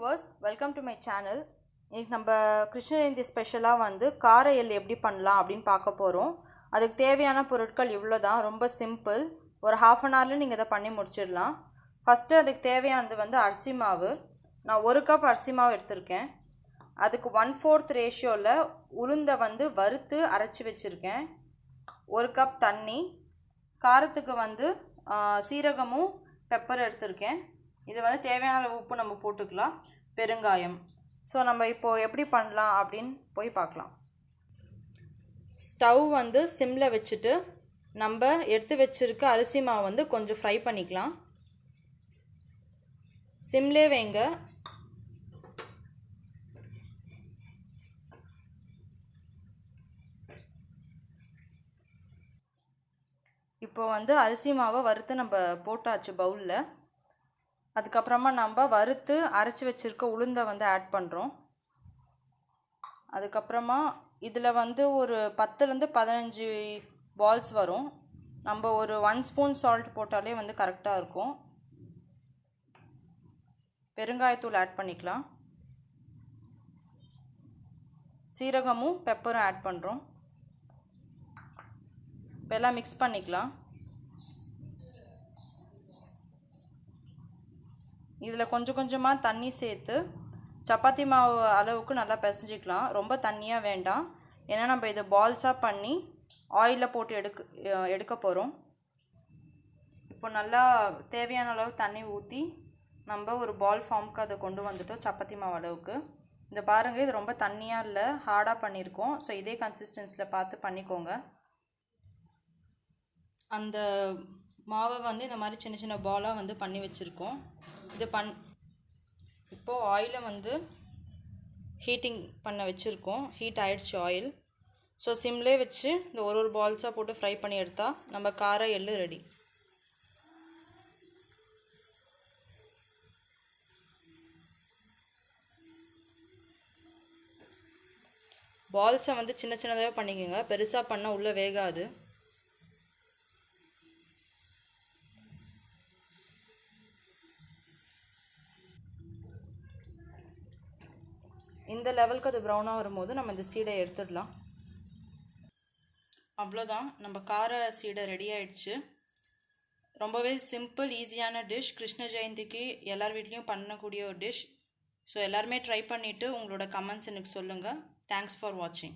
viewers, welcome to my channel. இன்னைக்கு நம்ம கிருஷ்ண ஜெயந்தி ஸ்பெஷலாக வந்து கார எள் எப்படி பண்ணலாம் அப்படின்னு பார்க்க போகிறோம். அதுக்கு தேவையான பொருட்கள் இவ்வளோ தான், ரொம்ப சிம்பிள். ஒரு ½ அன் ஹவரில் நீங்கள் இதை பண்ணி முடிச்சிடலாம். ஃபஸ்ட்டு அதுக்கு தேவையானது வந்து அரிசி மாவு. நான் 1 கப் அரிசி மாவு எடுத்திருக்கேன். அதுக்கு 1/4 ரேஷியோவில் உளுந்தை வந்து வறுத்து அரைச்சி வச்சுருக்கேன். 1 கப் தண்ணி, காரத்துக்கு வந்து சீரகமும் பெப்பர் எடுத்திருக்கேன். இது வந்து தேவையான உப்பு நம்ம போட்டுக்கலாம், பெருங்காயம். ஸோ நம்ம இப்போது எப்படி பண்ணலாம் அப்படின்னு போய் பார்க்கலாம். ஸ்டவ் வந்து சிம்மில் வச்சுட்டு நம்ம எடுத்து வச்சுருக்க அரிசி மாவு வந்து கொஞ்சம் ஃப்ரை பண்ணிக்கலாம். சிம்லே வைங்க. இப்போ வந்து அரிசி மாவை வறுத்து நம்ம போட்டாச்சு பவுலில். அதுக்கப்புறமா நம்ம வறுத்து அரைச்சி வச்சுருக்க உளுந்தை வந்து ஆட் பண்ணுறோம். அதுக்கப்புறமா இதில் வந்து ஒரு 10லேருந்து 15 பால்ஸ் வரும். நம்ம ஒரு 1 ஸ்பூன் சால்ட் போட்டாலே வந்து கரெக்டாக இருக்கும். பெருங்காயத்தூள் ஆட் பண்ணிக்கலாம். சீரகமும் பெப்பரும் ஆட் பண்ணுறோம். இப்போ எல்லாம் மிக்ஸ் பண்ணிக்கலாம். இதில் கொஞ்சம் கொஞ்சமாக தண்ணி சேர்த்து சப்பாத்தி மாவு அளவுக்கு நல்லா பிசைஞ்சிக்கலாம். ரொம்ப தண்ணியாக வேண்டாம், ஏன்னா நம்ம இதை பால்ஸாக பண்ணி ஆயிலில் போட்டு எடுக்க போகிறோம். இப்போ நல்லா தேவையான அளவு தண்ணி ஊற்றி நம்ம ஒரு பால் ஃபார்முக்கு அதை கொண்டு வந்துட்டோம், சப்பாத்தி மாவு அளவுக்கு. இந்த பாருங்கள், இது ரொம்ப தண்ணியாக இல்லை, ஹார்டாக பண்ணியிருக்கோம். ஸோ இதே கன்சிஸ்டன்சியில் பார்த்து பண்ணிக்கோங்க. அந்த மாவை வந்து இந்த மாதிரி சின்ன சின்ன பாலாக வந்து பண்ணி வச்சுருக்கோம். இது இப்போது ஆயிலை வந்து ஹீட்டிங் பண்ண வச்சுருக்கோம். ஹீட் ஆகிடுச்சு ஆயில். ஸோ சிம்லே வச்சு இந்த ஒரு பால்ஸாக போட்டு ஃப்ரை பண்ணி எடுத்தால் நம்ம கார எள்ளு ரெடி. பால்ஸை வந்து சின்ன சின்னதாக பண்ணிக்கோங்க, பெருசாக பண்ணால் உள்ளே வேகாது. இந்த லெவலுக்கு அது ப்ரௌனாக வரும்போது நம்ம இந்த சீடை எடுத்துடலாம். அவ்வளோதான், நம்ம கார சீடை ரெடி ஆயிடுச்சு. ரொம்பவே சிம்பிள், ஈஸியான டிஷ். கிருஷ்ண ஜெயந்திக்கு எல்லார் வீட்லேயும் பண்ணக்கூடிய ஒரு டிஷ். ஸோ எல்லாருமே ட்ரை பண்ணிவிட்டு உங்களோட கமெண்ட்ஸ் எனக்கு சொல்லுங்கள். தேங்க்ஸ் ஃபார் வாட்சிங்.